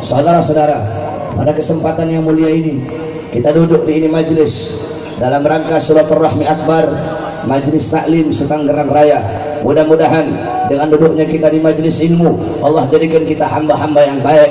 Saudara-saudara, pada kesempatan yang mulia ini kita duduk di ini majelis dalam rangka silaturahmi akbar, majelis taklim Setanggerang Raya. Mudah-mudahan dengan duduknya kita di majelis ilmu, Allah jadikan kita hamba-hamba yang baik,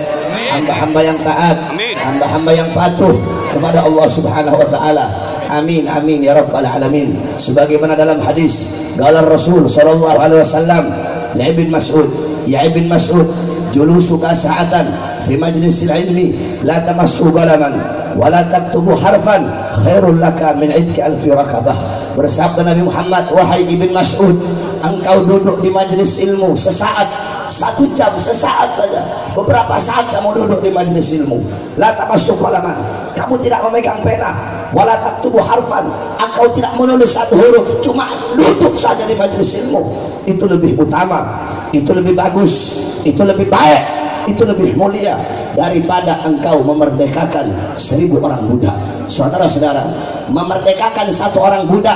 hamba-hamba yang taat, hamba-hamba yang patuh kepada Allah Subhanahu wa taala. Amin amin ya rabbal alamin. Sebagaimana dalam hadis qala Rasul sallallahu alaihi wasallam li Ibn Mas'ud, ya Ibn Mas'ud, julusuka sa'atan fi majlisil ilmi la tamassu qalaman wa la taktubu harfan khairul laka min idki alfi rakabah. Bersabda Nabi Muhammad, wahai Ibn Mas'ud, engkau duduk di majlis ilmu sesaat, 1 jam, sesaat saja, beberapa saat kamu duduk di majlis ilmu, la tamassu qalaman, kamu tidak memegang pena, wala taktubu harfan, engkau tidak menulis 1 huruf, cuma duduk saja di majlis ilmu. Itu lebih utama, itu lebih bagus, itu lebih baik, itu lebih mulia daripada engkau memerdekakan 1000 orang budak. Saudara-saudara, memerdekakan 1 orang budak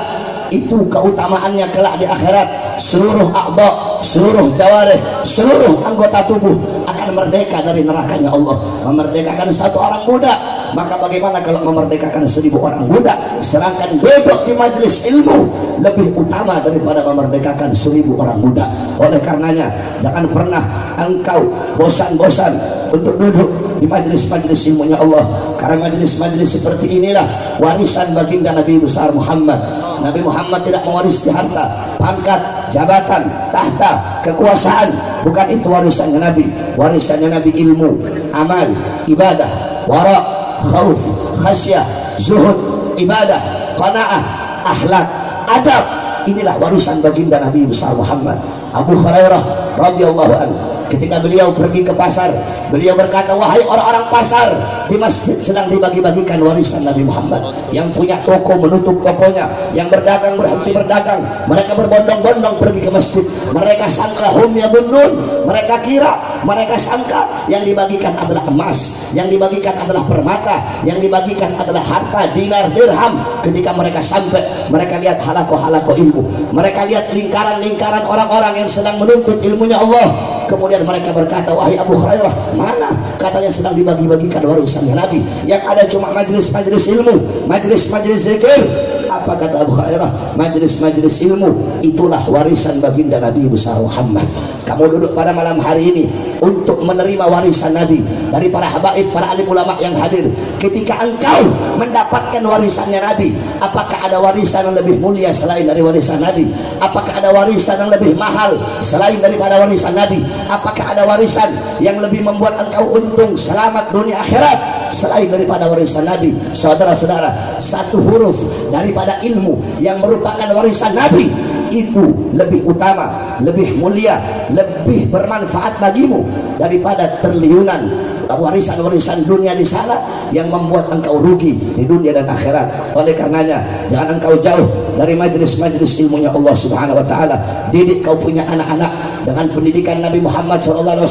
itu keutamaannya kelak di akhirat. Seluruh a'dha, seluruh jawarih, seluruh anggota tubuh akan merdeka dari nerakanya Allah. Memerdekakan 1 orang budak, maka bagaimana kalau memerdekakan 1000 orang budak? Sedangkan duduk di majelis ilmu lebih utama daripada memerdekakan 1000 orang budak. Oleh karenanya jangan pernah engkau bosan-bosan untuk duduk di majelis-majelis ilmunya Allah, karena majelis-majelis seperti inilah warisan baginda Nabi besar Muhammad. Nabi Muhammad tidak mewarisi harta, pangkat, jabatan, tahta, kekuasaan. Bukan itu warisannya Nabi. Warisannya Nabi ilmu, amal, ibadah, wara, khauf, khasyah, zuhud, ibadah, qanaah, akhlak, adab. Inilah warisan baginda Nabi besar Muhammad. Abu Hurairah radhiyallahu anhu, ketika beliau pergi ke pasar, beliau berkata, wahai orang-orang pasar, di masjid sedang dibagi-bagikan warisan Nabi Muhammad. Yang punya toko menutup tokonya, yang berdagang berhenti berdagang, mereka berbondong-bondong pergi ke masjid. Mereka sangka hum yadunnun, mereka kira, mereka sangka yang dibagikan adalah emas, yang dibagikan adalah permata, yang dibagikan adalah harta dinar dirham. Ketika mereka sampai, mereka lihat halaqah-halaqah ilmu, mereka lihat lingkaran-lingkaran orang-orang yang sedang menuntut ilmunya Allah. Kemudian mereka berkata, wahai Abu Hurairah, mana? Katanya sedang dibagi-bagikan warisannya Nabi. Yang ada cuma majelis-majelis ilmu, majelis-majelis zikir. Apa kata Abu Hurairah? Majelis-majelis ilmu itulah warisan baginda Nabi besar Muhammad. Kamu duduk pada malam hari ini untuk menerima warisan Nabi dari para habaib, para alim ulama yang hadir. Ketika engkau mendapatkan warisannya Nabi, apakah ada warisan yang lebih mulia selain dari warisan Nabi? Apakah ada warisan yang lebih mahal selain daripada warisan Nabi? Apakah ada warisan yang lebih membuat engkau untung selamat dunia akhirat selain daripada warisan Nabi? Saudara-saudara, 1 huruf daripada ilmu yang merupakan warisan Nabi itu lebih utama, lebih mulia, lebih bermanfaat bagimu daripada triliunan warisan-warisan dunia di sana yang membuat engkau rugi di dunia dan akhirat. Oleh karenanya jangan engkau jauh dari majelis-majelis ilmunya Allah Subhanahu wa taala. Didik kau punya anak-anak dengan pendidikan Nabi Muhammad SAW.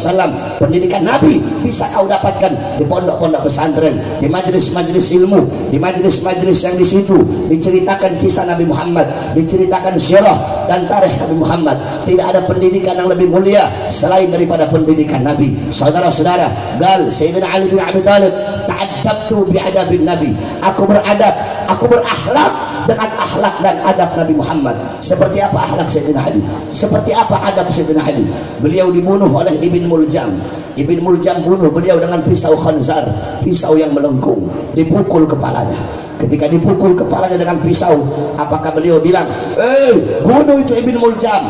Pendidikan Nabi bisa kau dapatkan di pondok-pondok pesantren, di majelis-majelis ilmu, di majelis-majelis yang di situ diceritakan kisah Nabi Muhammad, diceritakan sirah dan tarikh Nabi Muhammad. Tidak ada pendidikan yang lebih mulia selain daripada pendidikan Nabi. Saudara-saudara, Sayyidina Ali bin Abi Thalib, ta'addabtu bi'adabin Nabi, aku beradab, aku berakhlak dengan akhlak dan adab Nabi Muhammad. Seperti apa akhlak Sayyidina Ali? Seperti apa adab Sayyidina Ali? Beliau dibunuh oleh Ibn Muljam. Ibn Muljam bunuh beliau dengan pisau khanzar, pisau yang melengkung, dipukul kepalanya. Ketika dipukul kepalanya dengan pisau, apakah beliau bilang, bunuh itu Ibn Muljam,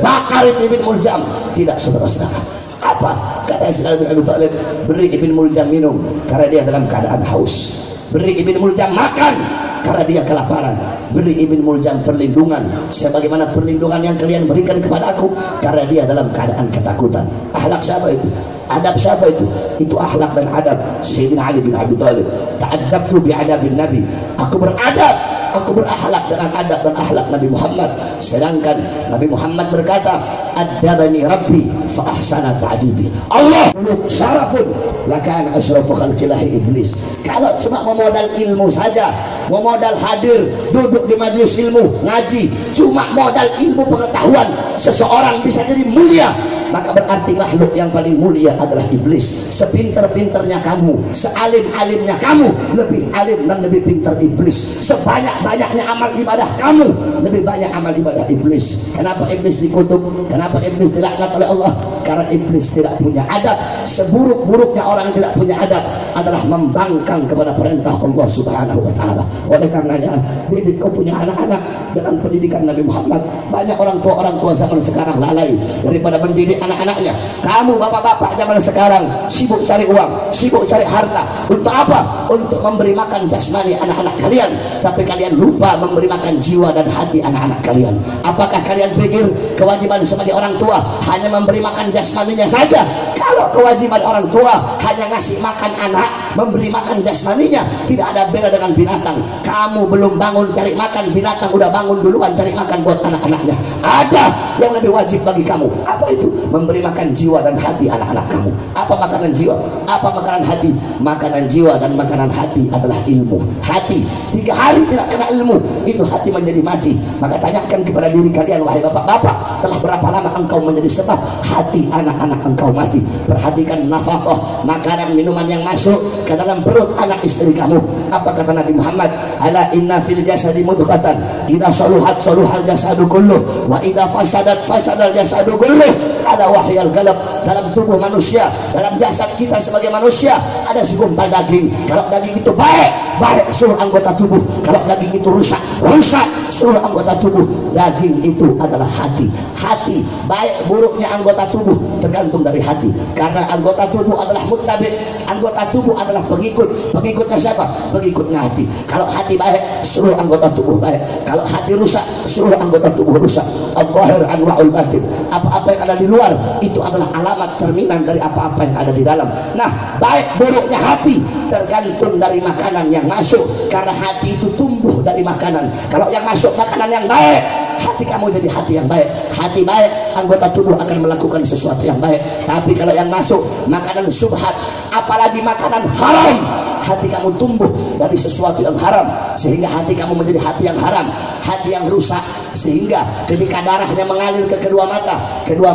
bakar itu Ibn Muljam? Tidak, saudara-saudara. Apa kata Sayyidina Ali bin Abi Thalib? Beri Ibn Muljam minum karena dia dalam keadaan haus. Beri Ibn Muljam makan karena dia kelaparan. Beri Ibn Muljam perlindungan sebagaimana perlindungan yang kalian berikan kepada aku karena dia dalam keadaan ketakutan. Akhlak siapa itu? Adab siapa itu? Itu akhlak dan adab Sayyidina Ali bin Abi Thalib. Ta'addabtu bi'adabin Nabi, aku beradab, aku berakhlak dengan adab dan akhlak Nabi Muhammad. Sedangkan Nabi Muhammad berkata, adabani Rabbi fa ahsana ta'dibi. Allah syarafun lakana asyrafu khalqillahi iblis. Kalau cuma memodal ilmu saja, memodal hadir duduk di majelis ilmu ngaji, cuma modal ilmu pengetahuan, seseorang bisa jadi mulia maka berarti makhluk yang paling mulia adalah iblis. Sepinter-pinternya kamu, sealim-alimnya kamu, lebih alim dan lebih pintar iblis. Sebanyak-banyaknya amal ibadah kamu, lebih banyak amal ibadah iblis. Kenapa iblis dikutuk? Kenapa iblis dilaknat oleh Allah? Karena iblis tidak punya adab. Seburuk-buruknya orang yang tidak punya adab adalah membangkang kepada perintah Allah Subhanahu wa ta'ala. Oleh karenanya, didik kau punya anak-anak dengan pendidikan Nabi Muhammad. Banyak orang tua zaman sekarang lalai daripada mendidik anak-anaknya. Kamu bapak-bapak zaman sekarang sibuk cari uang, sibuk cari harta. Untuk apa? Untuk memberi makan jasmani anak-anak kalian, tapi kalian lupa memberi makan jiwa dan hati anak-anak kalian. Apakah kalian pikir kewajiban sebagai orang tua hanya memberi makan jasmaninya saja? Kalau kewajiban orang tua hanya ngasih makan anak, memberi makan jasmaninya, tidak ada beda dengan binatang. Kamu belum bangun cari makan, binatang udah bangun duluan cari makan buat anak-anaknya. Ada yang lebih wajib bagi kamu. Apa itu? Memberi makan jiwa dan hati anak-anak kamu. Apa makanan jiwa? Apa makanan hati? Makanan jiwa dan makanan hati adalah ilmu. Hati 3 hari tidak kena ilmu, itu hati menjadi mati. Maka tanyakan kepada diri kalian, wahai bapak-bapak, telah berapa lama engkau menjadi sebab hati anak-anak engkau mati? Perhatikan nafkah, makanan, minuman yang masuk ke dalam perut anak istri kamu. Apa kata Nabi Muhammad? Ala inna fil jasadi mudghatan, idza saluhat saluhal jasadu kulluh, wa idza fasadat fasadal jasadu kulluh. Ala wahyal galab. Dalam tubuh manusia, dalam jasad kita sebagai manusia ada segumpal daging. Kalau daging itu baik, baik seluruh anggota tubuh. Kalau daging itu rusak, rusak seluruh anggota tubuh. Daging itu adalah hati. Hati, baik buruknya anggota tubuh tergantung dari hati. Karena anggota tubuh adalah muttabi, anggota tubuh adalah pengikut. Pengikutnya siapa? Pengikutnya hati. Kalau hati baik, seluruh anggota tubuh baik. Kalau hati rusak, seluruh anggota tubuh rusak. Al-zahir anwa'ul batin. Apa-apa yang ada di luar itu adalah alamat cerminan dari apa-apa yang ada di dalam. Nah, baik buruknya hati tergantung dari makanan yang masuk. Karena hati itu tumbuh dari makanan. Kalau yang masuk makanan yang baik, hati kamu jadi hati yang baik. Hati baik, anggota tubuh akan melakukan sesuatu yang baik. Tapi kalau yang masuk makanan syubhat, apalagi makanan haram, hati kamu tumbuh dari sesuatu yang haram, sehingga hati kamu menjadi hati yang haram, hati yang rusak. Sehingga ketika darahnya mengalir ke kedua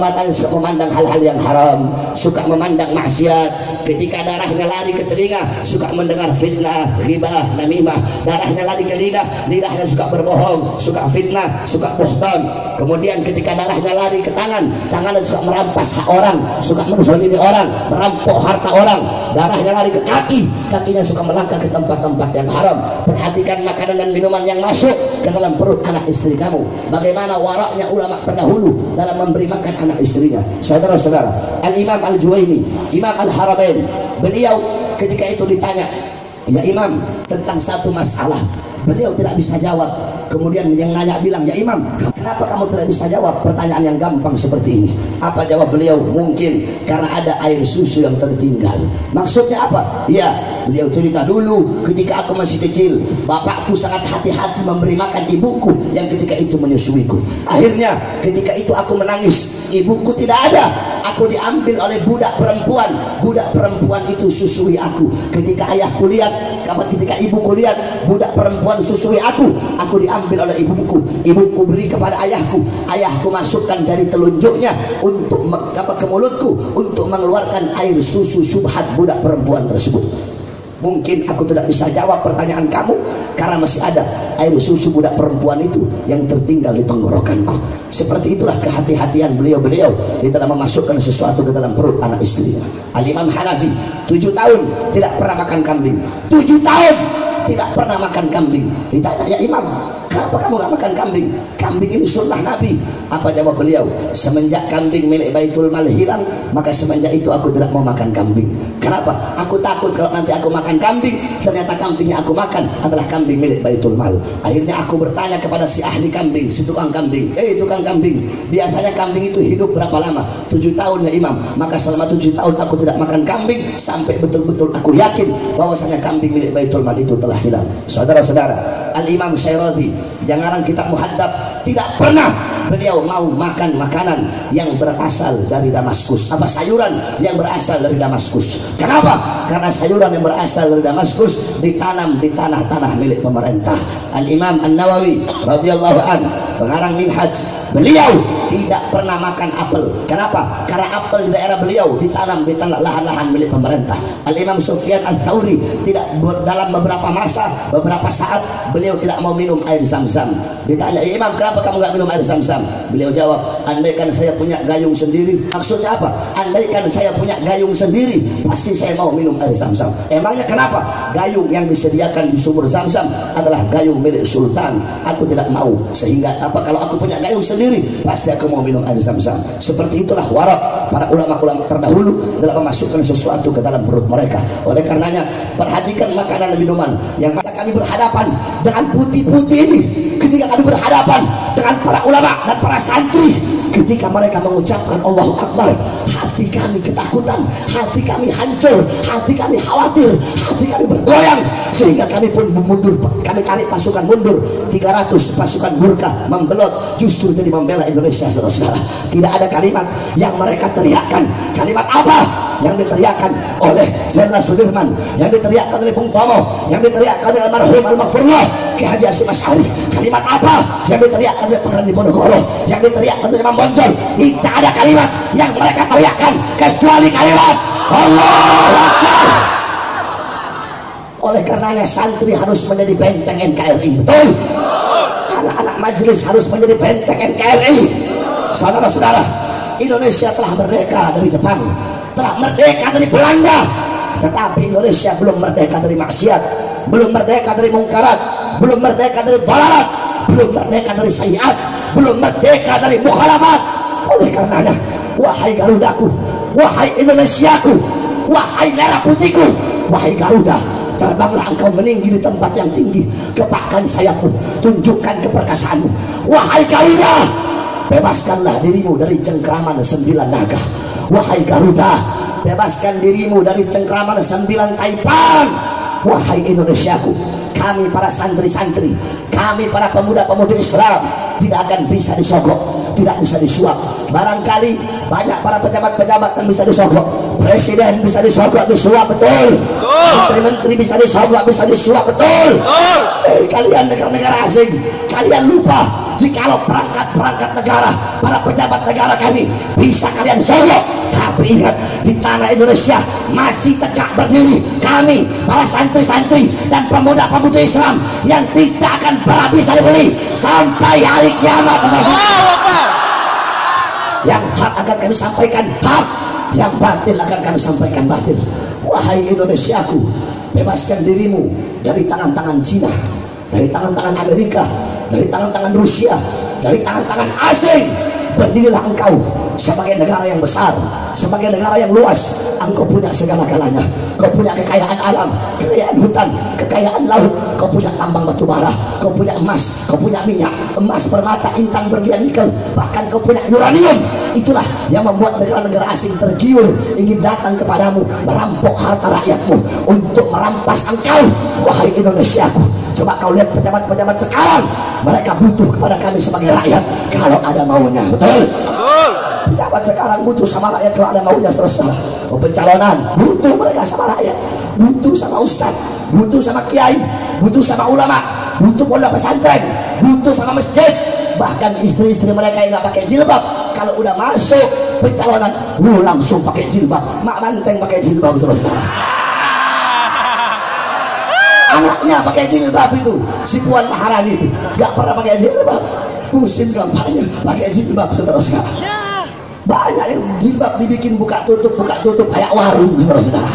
matanya suka memandang hal-hal yang haram, suka memandang maksiat. Ketika darahnya lari ke telinga, suka mendengar fitnah, ghibah, namimah. Darahnya lari ke lidah, lidahnya suka berbohong, suka fitnah, suka buhtan. Kemudian ketika darahnya lari ke tangan, tangannya suka merampas hak orang, suka menzalimi orang, merampok harta orang. Darahnya lari ke kaki, kakinya suka melangkah ke tempat-tempat yang haram. Perhatikan makanan dan minuman yang masuk ke dalam perut anak istri kamu. Bagaimana waraknya ulama terdahulu dalam memberi makan anak istrinya. Saudara-saudara, Al-Imam Al-Juwaini, Imam Al-Haramain, beliau ketika itu ditanya, ya Imam, tentang satu masalah, beliau tidak bisa jawab. Kemudian yang nanya bilang, ya Imam, kenapa kamu tidak bisa jawab pertanyaan yang gampang seperti ini? Apa jawab beliau? Mungkin karena ada air susu yang tertinggal. Maksudnya apa? Ya, beliau cerita dulu ketika aku masih kecil, bapakku sangat hati-hati memberi makan ibuku yang ketika itu menyusuiku. Akhirnya ketika itu aku menangis, ibuku tidak ada. Aku diambil oleh budak perempuan. Budak perempuan itu susui aku. Ketika ayahku lihat, ketika ibuku lihat budak perempuan susui aku diambil oleh ibuku. Ibuku beri kepada ayahku. Ayahku masukkan jari telunjuknya untuk ke mulutku untuk mengeluarkan air susu syubhat budak perempuan tersebut. Mungkin aku tidak bisa jawab pertanyaan kamu karena masih ada air susu budak perempuan itu yang tertinggal di tenggorokanku. Seperti itulah kehati-hatian beliau-beliau di dalam memasukkan sesuatu ke dalam perut anak istrinya. Al-Imam Hanafi 7 tahun tidak pernah makan kambing. 7 tahun tidak pernah makan kambing. Ditanya, ya Imam, kenapa kamu gak makan kambing? Kambing ini sunnah Nabi. Apa jawab beliau? Semenjak kambing milik Baitul Mal hilang, maka semenjak itu aku tidak mau makan kambing. Kenapa? Aku takut kalau nanti aku makan kambing, ternyata kambing yang aku makan adalah kambing milik Baitul Mal. Akhirnya aku bertanya kepada si ahli kambing, si tukang kambing, tukang kambing, biasanya kambing itu hidup berapa lama? 7 tahun ya Imam. Maka selama 7 tahun aku tidak makan kambing sampai betul-betul aku yakin bahwasanya kambing milik Baitul Mal itu telah hilang. Saudara-saudara, Al-Imam Syairati yang ngarang kitab Muhaddab, tidak pernah beliau mau makan makanan yang berasal dari Damaskus. Apa? Sayuran yang berasal dari Damaskus. Kenapa? Karena sayuran yang berasal dari Damaskus ditanam di tanah-tanah milik pemerintah. Al-Imam An-Nawawi radhiyallahu an, pengarang Minhaj, beliau tidak pernah makan apel. Kenapa? Karena apel di daerah beliau ditanam di lahan-lahan milik pemerintah. Al-Imam Sufyan Ats-Tsauri tidak, dalam beberapa masa, beberapa saat beliau tidak mau minum air Zam-Zam. Ditanya, Imam, kenapa kamu nggak minum air Zam-Zam? Beliau jawab, andaikan saya punya gayung sendiri. Maksudnya apa? Andaikan saya punya gayung sendiri, pasti saya mau minum air Zam-Zam. Emangnya kenapa? Gayung yang disediakan di sumur Zam-Zam adalah gayung milik sultan. Aku tidak mau. Sehingga apa? Kalau aku punya gayung sendiri, pasti aku mau minum air Zam-Zam. Seperti itulah warak para ulama-ulama terdahulu dalam memasukkan sesuatu ke dalam perut mereka. Oleh karenanya, perhatikan makanan dan minuman yang mana kami berhadapan dengan putih-putih ini. Ketika kami berhadapan dengan para ulama dan para santri, ketika mereka mengucapkan Allahu Akbar, hati kami ketakutan, hati kami hancur, hati kami khawatir, hati kami bergoyang, sehingga kami pun mundur. Kami tarik pasukan mundur 300 pasukan Gurkha membelot, justru jadi membela Indonesia. Saudara-saudara, tidak ada kalimat yang mereka teriakkan. Kalimat apa yang diteriakkan oleh Jenderal Sudirman, yang diteriakkan oleh Bung Tomo, yang diteriakkan oleh almarhum Al-Maghfurullah Ki Haji Hasyim Asy'ari? Kalimat apa yang diteriakkan oleh Pengrajin Diponegoro, yang diteriakkan oleh Imam Bonjol? Tidak ada kalimat yang mereka teriakkan kecuali kalimat Allahu Akbar. Oleh karenanya santri harus menjadi benteng NKRI. Betul? Anak-anak majelis harus menjadi benteng NKRI. Saudara-saudara, Indonesia telah merdeka dari Jepang, telah merdeka dari Belanda, tetapi Indonesia belum merdeka dari maksiat, belum merdeka dari mungkarat, belum merdeka dari dhalalat, belum merdeka dari sayyiat, belum merdeka dari mukhalafat. Oleh karenanya, wahai Garudaku, wahai Indonesiaku, wahai merah putihku, wahai Garuda, terbanglah engkau meninggi di tempat yang tinggi, gepakkan sayapmu, tunjukkan keperkasaanmu. Wahai Garuda, bebaskanlah dirimu dari cengkraman 9 naga. Wahai Garuda, bebaskan dirimu dari cengkraman 9 taipan. Wahai Indonesiaku, kami para santri-santri, kami para pemuda-pemudi Islam tidak akan bisa disogok, tidak bisa disuap. Barangkali banyak para pejabat-pejabat yang bisa disogok, presiden bisa disogok, disuap, betul. Menteri-menteri bisa disogok, bisa disuap, betul. Kalian negara-negara asing, kalian lupa jikalau perangkat-perangkat negara, para pejabat negara kami bisa kalian sogok. Tapi ingat, di tanah Indonesia masih tegak berdiri kami para santri-santri dan pemuda-pemudi Islam yang tidak akan pernah bisa dibeli sampai hari kiamat. Yang hak akan kami sampaikan hak, yang batil akan kami sampaikan batil. Wahai Indonesiaku, bebaskan dirimu dari tangan-tangan Cina, dari tangan-tangan Amerika, dari tangan-tangan Rusia, dari tangan-tangan asing. Berdirilah engkau sebagai negara yang besar, sebagai negara yang luas. Engkau punya segala-galanya. Kau punya kekayaan alam, kekayaan hutan, kekayaan laut. Kau punya tambang batu bara, kau punya emas, kau punya minyak, emas, permata, intan, berlian, nikel, bahkan kau punya uranium. Itulah yang membuat negara-negara asing tergiur ingin datang kepadamu, merampok harta rakyatmu untuk merampas engkau. Wahai Indonesiaku, coba kau lihat pejabat-pejabat sekarang, mereka butuh kepada kami sebagai rakyat kalau ada maunya. Betul? Pejabat sekarang butuh sama rakyat kalau ada maunya. Terus pencalonan butuh mereka sama rakyat, butuh sama ustaz, butuh sama kiai, butuh sama ulama, butuh pondok pesantren, butuh sama masjid. Bahkan istri-istri mereka yang nggak pakai jilbab, kalau udah masuk pencalonan, langsung pakai jilbab. Mak Banteng pakai jilbab, saudara. Anaknya pakai jilbab itu, si Puan Maharani itu nggak pernah pakai jilbab. Pusing kampanye pakai jilbab, saudara-saudara. Banyak yang jilbab dibikin buka tutup kayak warung, saudara-saudara.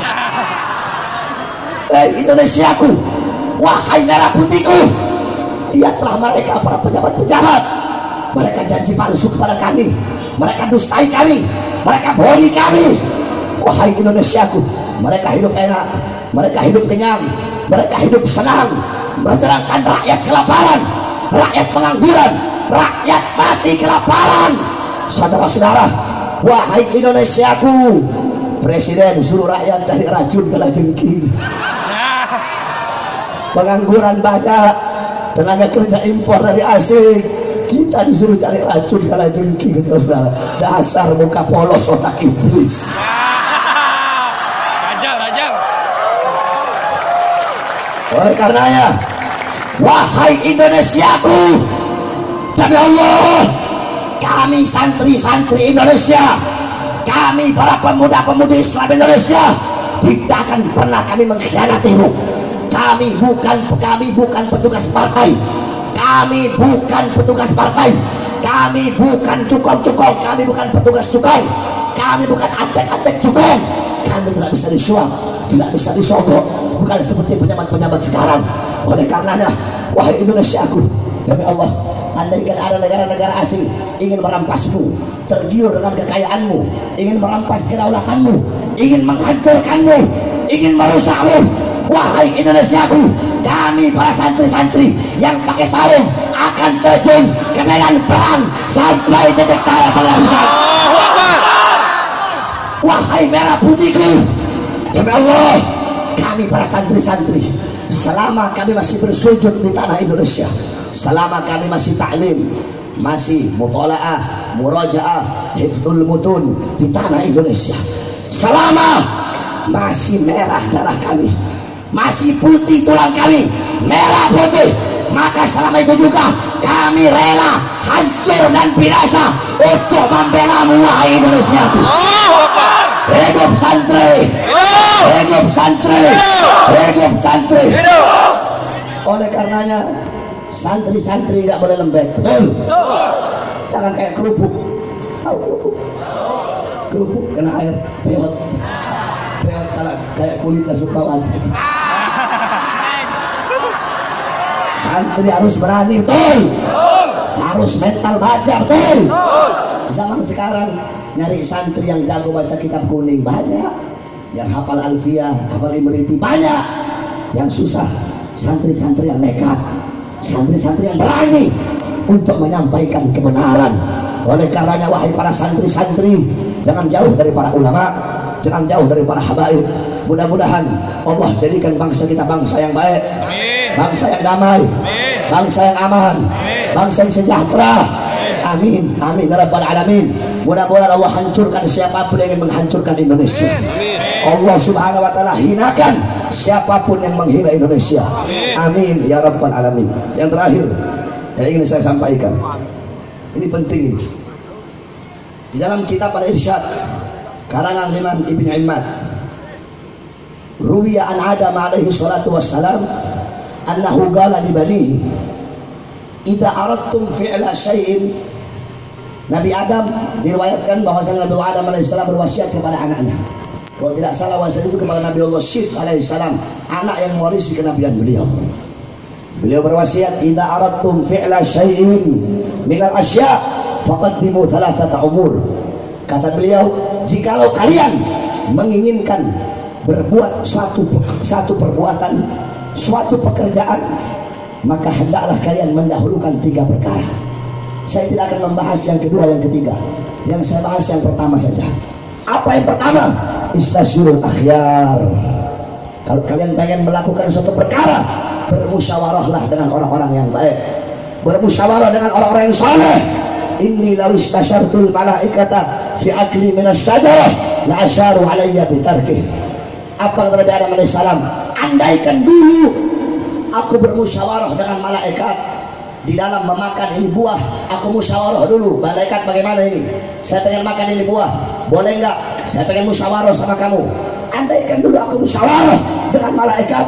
Indonesiaku, wahai merah putihku, lihatlah mereka para pejabat-pejabat, mereka janji palsu kepada kami, mereka dustai kami, mereka bohongi kami. Wahai Indonesiaku, mereka hidup enak, mereka hidup kenyang, mereka hidup senang, sedangkan rakyat kelaparan, rakyat pengangguran, rakyat mati kelaparan. Saudara-saudara, wahai Indonesiaku, presiden suruh rakyat cari racun kalajengking. Pengangguran banyak, tenaga kerja impor dari asing, kita disuruh cari racun kalajengking. Saudara, dasar muka polos otak iblis. Rajal. Oleh karenanya, wahai Indonesiaku, demi Allah, kami santri-santri Indonesia, kami para pemuda-pemudi Islam Indonesia tidak akan pernah kami mengkhianatimu. Kami bukan petugas partai, kami bukan petugas partai, kami bukan cukong-cukong, kami bukan petugas cukong, kami bukan antek-antek cukong, kami tidak bisa disuap, tidak bisa disogok, bukan seperti pejabat-pejabat sekarang. Oleh karenanya, wahai Indonesiaku, demi Allah, andaikan ada negara-negara asing ingin merampasmu, tergiur dengan kekayaanmu, ingin merampas kedaulatanmu, ingin menghancurkanmu, ingin merusakmu, wahai Indonesiaku, kami para santri-santri yang pakai sarung akan terjun ke medan perang sampai titik darah penghabisan. Wahai merah putihku, demi Allah, kami para santri-santri, selama kami masih bersujud di tanah Indonesia, selama kami masih taklim, masih mutola'ah, murajaah, hifdzul mutun di tanah Indonesia, selama masih merah darah kami, masih putih tulang kami, merah putih, maka selama itu juga kami rela hancur dan binasa untuk membela-Mu, wahai Indonesia. Hidup santri, hidup santri, hidup santri. Oleh karenanya, santri-santri nggak boleh lembek, betul? Jangan kayak kerupuk, tahu kerupuk? Kerupuk kena air, pewet, kayak kulit asukawan. Santri harus berani, betul? Harus mental baja, betul? Zaman sekarang nyari santri yang jago baca kitab kuning banyak, yang hafal alfiyah, hafal imriti banyak. Yang susah santri-santri yang nekat, santri-santri yang berani untuk menyampaikan kebenaran. Oleh karenanya, wahai para santri-santri, jangan jauh dari para ulama, jangan jauh dari para habaib. Mudah-mudahan Allah jadikan bangsa kita bangsa yang baik, bangsa yang damai, bangsa yang aman, bangsa yang sejahtera. Amin, amin ya rabbal alamin. Mudah-mudahan Allah hancurkan siapapun yang ingin menghancurkan Indonesia. Allah subhanahu wa ta'ala hinakan siapapun yang menghina Indonesia. Amin ya rabbal alamin. Yang terakhir yang ingin saya sampaikan, ini penting ini. Di dalam kitab Al-Irsyad karangan Imam Ibn Immad, ruwiya an Adam alaihi salatu wassalam annahu qala li banihi idza aradtum fi'la syai'in. Nabi Adam diriwayatkan bahwasanya Nabi Adam alaihissalam berwasiat kepada anaknya. Kalau tidak salah wasiat itu kepada Nabi Allah Syith alaihissalam, anak yang mewarisi kenabian beliau. Beliau berwasiat, idza aradtum fi'la syai'in minal asya' faqaddimu thalathata umur. Kata beliau, jikalau kalian menginginkan berbuat suatu perbuatan, suatu pekerjaan, maka hendaklah kalian mendahulukan 3 perkara. Saya tidak akan membahas yang kedua, yang ketiga. Yang saya bahas yang pertama saja. Apa yang pertama? Istasyirul akhyar. Kalau kalian pengen melakukan suatu perkara, bermusyawarahlah dengan orang-orang yang baik, bermusyawarah dengan orang-orang yang saleh. Inni law istasyartul malaikata fi akli minas syajarah la asyaru alayya bitarkih. Apa kata Nabi Adam alaihissalam? Andaikan dulu aku bermusyawarah dengan malaikat di dalam memakan ini buah, aku musyawarah dulu, malaikat bagaimana ini, saya pengen makan ini buah, boleh nggak? Saya pengen musyawarah sama kamu. Andaikan dulu aku musyawarah dengan malaikat,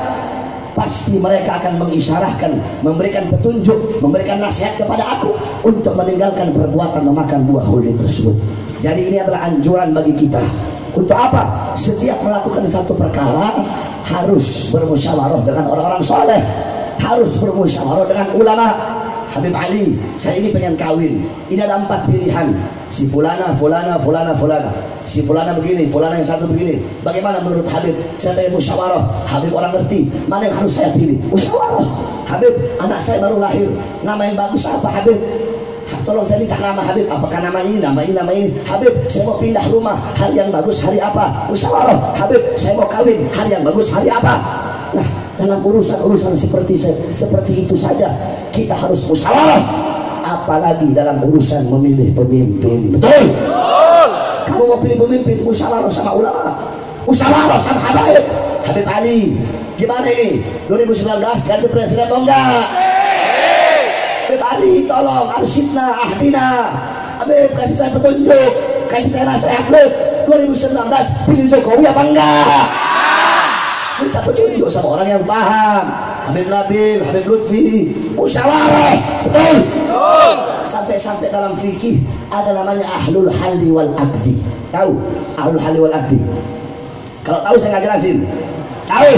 pasti mereka akan mengisyarahkan, memberikan petunjuk, memberikan nasihat kepada aku untuk meninggalkan perbuatan memakan buah khuldi tersebut. Jadi ini adalah anjuran bagi kita. Untuk apa? Setiap melakukan satu perkara harus bermusyawarah dengan orang-orang soleh, harus bermusyawarah dengan ulama. Habib Ali, saya ini pengen kawin, ini ada 4 pilihan, si fulana, fulana, fulana, fulana, si fulana begini, fulana yang satu begini. Bagaimana menurut Habib? Saya pengen musyawarah. Habib orang ngerti mana yang harus saya pilih. Musyawarah. Habib, anak saya baru lahir, nama yang bagus apa Habib? Tolong saya minta nama Habib, apakah nama ini, nama ini, nama ini. Habib, saya mau pindah rumah, hari yang bagus hari apa? Musyawarah. Habib, saya mau kawin, hari yang bagus hari apa? Nah, dalam urusan-urusan seperti itu saja kita harus musyawarah, apalagi dalam urusan memilih pemimpin. Betul? Kamu mau pilih pemimpin, musyawarah sama ulama, musyawarah sama habaib. Habib Ali, gimana ini? 2019 ganti presiden atau enggak? Habib Ali, tolong arsyidna ahdina Habib kasih saya petunjuk, kasih saya nasihat. 2019 pilih Jokowi apa enggak? Kita petunjuk sama orang yang paham. Habib Nabil, Habib Lutfi, musyawarah, betul? Sampai-sampai dalam fikih ada namanya ahlul halli wal aqdi. Tahu ahlul halli wal aqdi? Kalau tahu saya nggak jelasin. Tahu?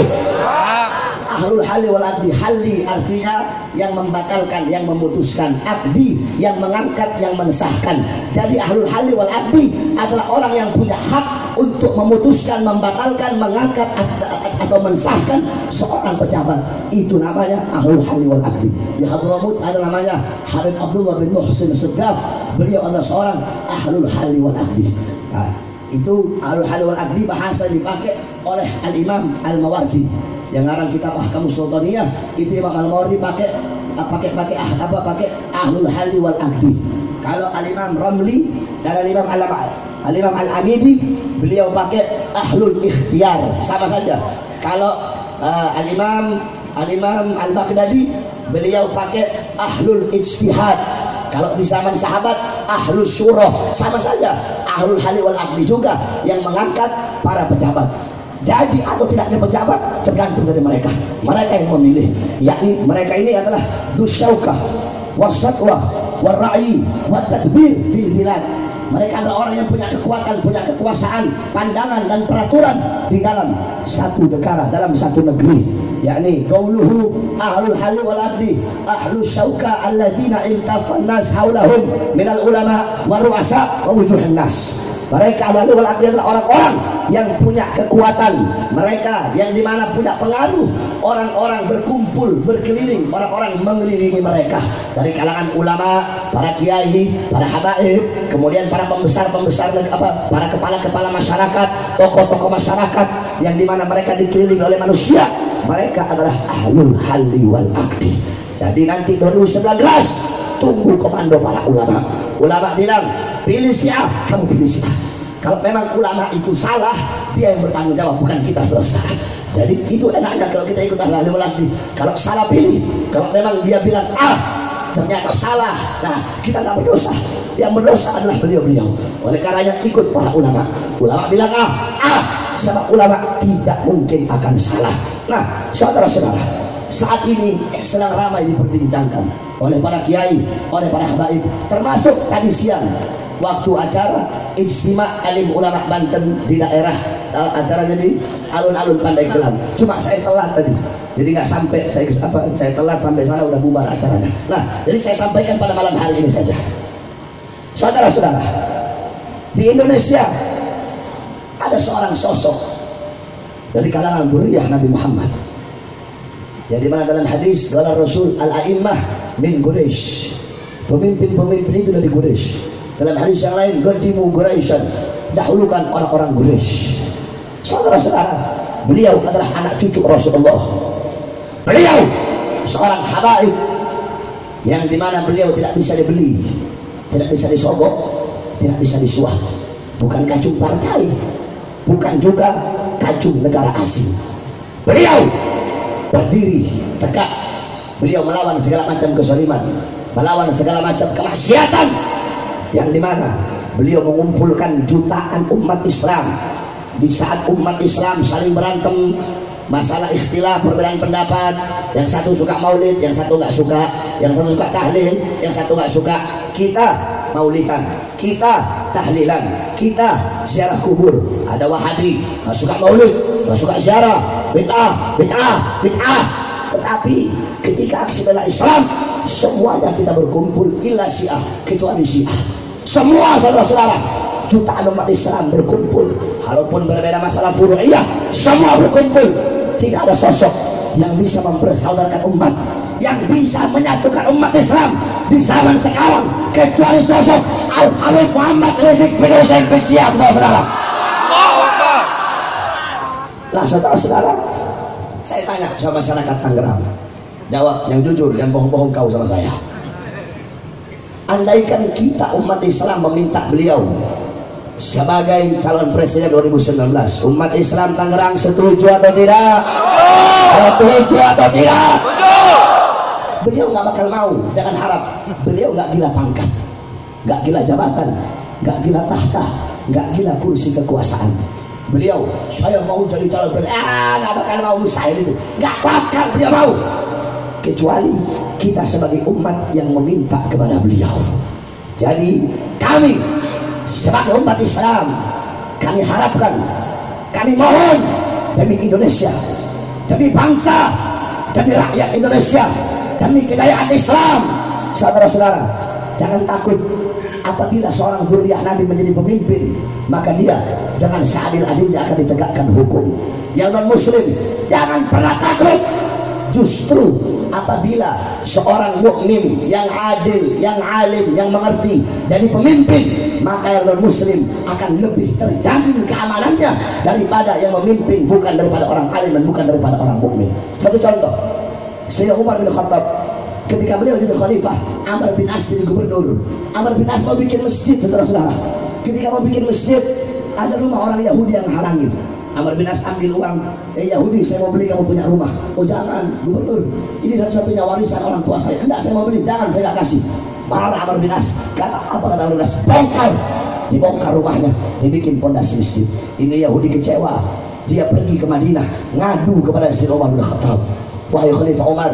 Ahlul halli wal aqdi. Halli artinya yang membatalkan, yang memutuskan. Aqdi yang mengangkat, yang mensahkan. Jadi ahlul halli wal aqdi adalah orang yang punya hak untuk memutuskan, membatalkan, mengangkat atau mensahkan seorang pejabat. Itu namanya ahlul halli wal aqdi. Di Hadramut ada namanya Habib Abdullah bin Muhsin Segaf. Beliau adalah seorang ahlul halli wal aqdi. Nah, itu ahlul halli wal aqdi bahasa dipakai oleh Al-Imam Al-Mawardi. Yang ngarang kitab Ahkamus Sultaniyah itu Imam Al-Mawardi pakai ahlul halli wal aqdi. Kalau Al-Imam Ramli dan Al-Imam Al-Amidi beliau pakai ahlul ikhtiyar, sama saja. Kalau Al-Imam Al-Baghdadi beliau pakai ahlul ijtihad. Kalau di zaman sahabat ahlul syura, sama saja. Ahlul halli wal aqdi juga yang mengangkat para pejabat. Jadi atau tidaknya pejabat tergantung dari mereka. Mereka yang memilih, yakni mereka ini adalah dusyaukah wasatwa warra'i watadbir fil bilad. Mereka adalah orang yang punya kekuatan, punya kekuasaan, pandangan dan peraturan di dalam satu negara, dalam satu negeri. Yakni qauluhu ahlul halli wal aqdi ahlus syauka alladziina iltafan nas haulahum minal ulama wa ru'asa wa wujuhin nas. Mereka adalah orang-orang yang punya kekuatan, mereka yang dimana punya pengaruh, orang-orang berkumpul, berkeliling, orang-orang mengelilingi mereka dari kalangan ulama, para kiai, para habaib, kemudian para pembesar-pembesar dan para kepala-kepala masyarakat, tokoh-tokoh masyarakat yang dimana mereka dikelilingi oleh manusia. Mereka adalah ahlul halli wal aqdi. Jadi nanti 2019 tunggu komando para ulama. Ulama bilang pilih siapa, kamu pilih siapa. Kalau memang ulama itu salah, dia yang bertanggung jawab, bukan kita, saudara. Jadi itu enaknya kalau kita ikut ahli ulama. Kalau salah pilih, kalau memang dia bilang ternyata salah, nah kita nggak berdosa. Yang berdosa adalah beliau-beliau. Oleh karenanya ikut para ulama. Ulama bilang sama ulama tidak mungkin akan salah. Nah, saudara-saudara, saat ini sedang ramai diperbincangkan oleh para kiai, oleh para habaib, termasuk tadi siang waktu acara Ijtima Alim Ulama Banten di daerah acaranya di alun-alun Pandeglang. Cuma saya telat tadi, jadi nggak sampai, saya telat sampai sana udah bubar acaranya. Nah, jadi saya sampaikan pada malam hari ini saja. Saudara-saudara, di Indonesia ada seorang sosok dari kalangan dzurriyyah Nabi Muhammad. Yang dimana dalam hadis qala Rasul al-a'immah min Quraisy. Pemimpin-pemimpin itu dari Quraisy. Dalam hadis yang lain qaddimu Quraisyan, dahulukan orang-orang Quraisy. Saudara-saudara, beliau adalah anak cucu Rasulullah. Beliau seorang habaib yang dimana beliau tidak bisa dibeli, tidak bisa disogok, tidak bisa disuap. Bukan kacung partai, bukan juga kacung negara asing. Beliau berdiri tegak. Beliau melawan segala macam kezaliman, melawan segala macam kemaksiatan, yang dimana beliau mengumpulkan jutaan umat Islam. Di saat umat Islam saling berantem masalah ikhtilaf, perbedaan pendapat, yang satu suka maulid, yang satu nggak suka, yang satu suka tahlil, yang satu nggak suka, kita maulidan, kita tahlilan, kita ziarah kubur. Ada Wahabi nggak suka maulid, nggak suka ziarah, bid'ah. Tetapi ketika aksi bela Islam, semuanya kita berkumpul illa Syiah, kecuali Syiah. Semua saudara-saudara, jutaan umat Islam berkumpul, walaupun berbeda masalah furu'iyah, semua berkumpul. Tidak ada sosok yang bisa mempersaudarkan umat, yang bisa menyatukan umat Islam di zaman sekarang, kecuali sosok Al-Habib Muhammad Rizik bin Hussein bin Syihab, saudara. Lah saudara-saudara, saya tanya sama masyarakat Tangerang, jawab yang jujur, jangan bohong-bohong kau sama saya. Andaikan kita umat Islam meminta beliau sebagai calon presiden 2019, umat Islam Tangerang setuju atau tidak? Setuju atau tidak? Beliau nggak bakal mau, jangan harap. Beliau nggak gila pangkat. nggak gila jabatan, nggak gila tahta, nggak gila kursi kekuasaan. Beliau, saya mau jadi calon presiden, nggak bakal mau, mustahil itu, nggak bakal dia mau, kecuali kita sebagai umat yang meminta kepada beliau. Jadi kami sebagai umat Islam, kami harapkan, kami mohon demi Indonesia, demi bangsa, demi rakyat Indonesia, demi kejayaan Islam, saudara-saudara, jangan takut. Apabila seorang zuriyah Nabi menjadi pemimpin, maka dia dengan seadil-adilnya akan ditegakkan hukum. Yang non muslim jangan pernah takut. Justru apabila seorang mukmin yang adil, yang alim, yang mengerti jadi pemimpin, maka yang non muslim akan lebih terjamin keamanannya daripada yang memimpin bukan daripada orang alim dan bukan daripada orang mukmin. Satu contoh, Sayyidina Umar bin Khattab ketika beliau jadi khalifah, Amr bin As jadi gubernur. Amr bin As mau bikin masjid, saudara-saudara. Ketika mau bikin masjid, ada rumah orang Yahudi yang halangin. Amr bin As ambil uang, Yahudi, saya mau beli kamu punya rumah. Oh jangan, gubernur, ini satu-satunya warisan orang tua saya. Enggak, saya mau beli, jangan, saya nggak kasih. Marah Amr bin As. Apa kata Amr bin As? Bongkar. Dibongkar rumahnya, dibikin pondasi masjid. Ini Yahudi kecewa. Dia pergi ke Madinah, ngadu kepada Sayyidina Umar bin Khattab. Wahai Khalifah Umar,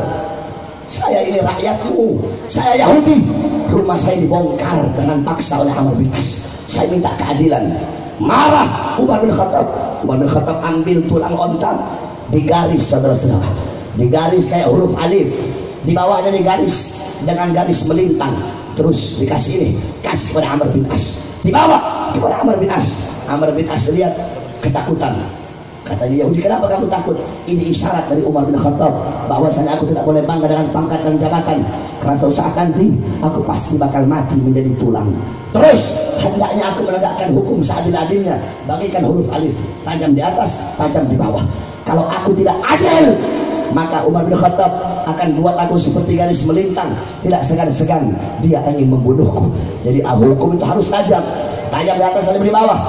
saya ini rakyatmu, saya Yahudi, rumah saya dibongkar dengan paksa oleh Amr bin As. Saya minta keadilan. Marah Umar bin Khattab. Umar bin Khattab ambil tulang onta, digaris, saudara-saudara, digaris kayak huruf alif, di bawahnya digaris dengan garis melintang, terus dikasih ini, kasih kepada Amr bin As, dibawa kepada Amr bin As. Amr bin As lihat ketakutan. Kata dia, Yahudi, kenapa kamu takut? Ini isyarat dari Umar bin Khattab bahwasanya aku tidak boleh bangga dengan pangkat dan jabatan, karena suatu saat nanti aku pasti bakal mati menjadi tulang. Terus hendaknya aku menegakkan hukum seadil-adilnya, bagikan huruf alif, tajam di atas, tajam di bawah. Kalau aku tidak adil, maka Umar bin Khattab akan buat aku seperti garis melintang, tidak segan-segan dia ingin membunuhku. Jadi hukum itu harus tajam, tajam di atas, tajam di bawah.